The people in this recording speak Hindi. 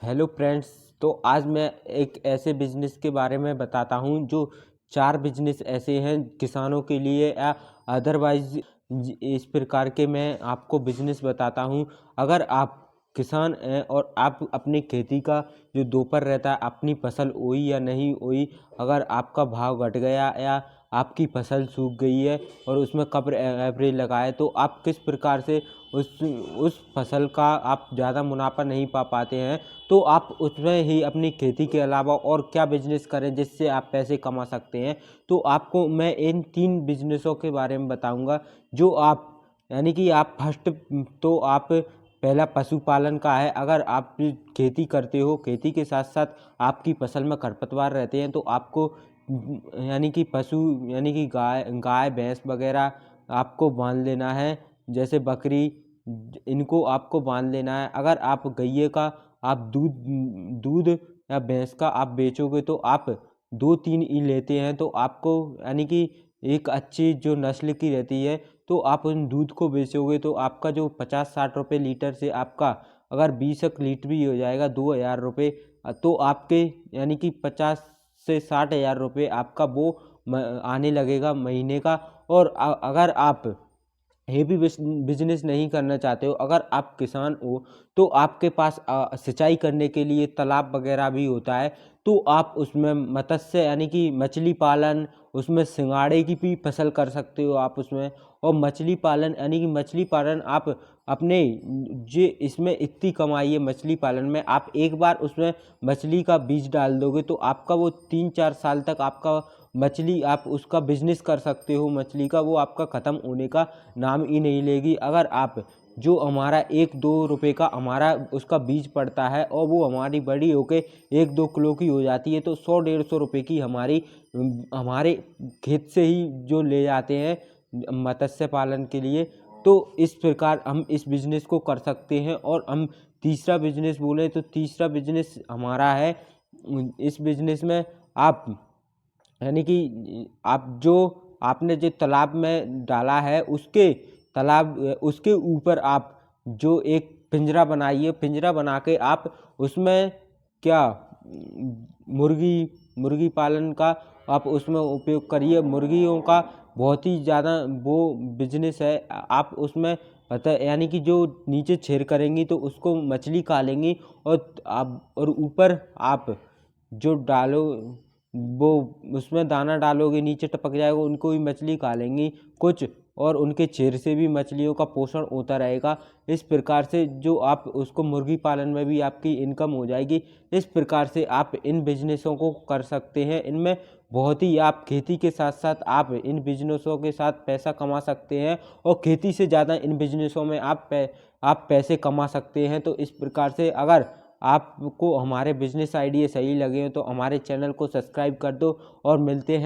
Hello friends. तो आज मैं एक ऐसे बिजनेस के बारे में बताता हूं जो 4 बिजनेस ऐसे हैं किसानों के लिए या अदरवाइज इस प्रकार के मैं आपको बिजनेस बताता हूं। अगर आप किसान हैं और आप अपनी खेती का जो दोपहर रहता है, अपनी फसल हुई या नहीं हुई, अगर आपका भाव घट गया या आपकी फसल सूख गई है और उसमें कब एवरेज लगाए, तो आप किस प्रकार से उस फसल का आप ज़्यादा मुनाफा नहीं पा पाते हैं, तो आप उसमें ही अपनी खेती के अलावा और क्या बिजनेस करें जिससे आप पैसे कमा सकते हैं। तो आपको मैं इन 3 बिजनेसों के बारे में बताऊंगा जो आप यानी कि आप फर्स्ट तो आप पहला पशुपालन का है। अगर आप खेती करते हो, खेती के साथ साथ आपकी फसल में खरपतवार रहते हैं, तो आपको यानी कि पशु यानी कि गाय भैंस वगैरह आपको बांध लेना है, जैसे बकरी, इनको आपको बांध लेना है। अगर आप गैये का आप दूध या भैंस का आप बेचोगे तो आप 2-3 ही लेते हैं, तो आपको यानी कि एक अच्छी जो नस्ल की रहती है, तो आप उन दूध को बेचोगे तो आपका जो 50-60 रुपये लीटर से आपका अगर 20 लीटर भी हो जाएगा 2,000 रुपये, तो आपके यानी कि 50 से 60,000 रुपये आपका वो आने लगेगा महीने का। और अगर आप हेवी बिजनेस नहीं करना चाहते हो, अगर आप किसान हो, तो आपके पास सिंचाई करने के लिए तालाब वगैरह भी होता है, तो आप उसमें मत्स्य यानी कि मछली पालन, उसमें सिंघाड़े की भी फसल कर सकते हो आप उसमें। और मछली पालन यानी कि मछली पालन आप अपने जे इसमें इतनी कमाई है मछली पालन में, आप एक बार उसमें मछली का बीज डाल दोगे तो आपका वो 3-4 साल तक आपका मछली आप उसका बिजनेस कर सकते हो मछली का, वो आपका ख़त्म होने का नाम ही नहीं लेगी। अगर आप जो हमारा 1-2 रुपये का हमारा उसका बीज पड़ता है और वो हमारी बड़ी होके 1-2 किलो की हो जाती है, तो 100-150 रुपये की हमारी हमारे खेत से ही जो ले जाते हैं मत्स्य पालन के लिए। तो इस प्रकार हम इस बिजनेस को कर सकते हैं। और हम तीसरा बिजनेस बोले तो तीसरा बिजनेस हमारा है, इस बिजनेस में आप यानी कि आप जो आपने जो तालाब में डाला है उसके ऊपर आप जो एक पिंजरा बनाइए, पिंजरा बना के आप उसमें क्या मुर्गी पालन का आप उसमें उपयोग करिए। मुर्गियों का बहुत ही ज़्यादा वो बिजनेस है। आप उसमें पता यानी कि जो नीचे छेद करेंगी तो उसको मछली खा लेंगी, और ऊपर आप जो डालो वो उसमें दाना डालोगे नीचे टपक जाएगा, उनको भी मछली खा लेंगी कुछ, और उनके छेद से भी मछलियों का पोषण होता रहेगा। इस प्रकार से जो आप उसको मुर्गी पालन में भी आपकी इनकम हो जाएगी। इस प्रकार से आप इन बिजनेसों को कर सकते हैं। इनमें बहुत ही आप खेती के साथ साथ आप इन बिजनेसों के साथ पैसा कमा सकते हैं, और खेती से ज़्यादा इन बिजनेसों में आप पैसे कमा सकते हैं। तो इस प्रकार से अगर आपको हमारे बिजनेस आइडिया सही लगे हो तो हमारे चैनल को सब्सक्राइब कर दो, और मिलते हैं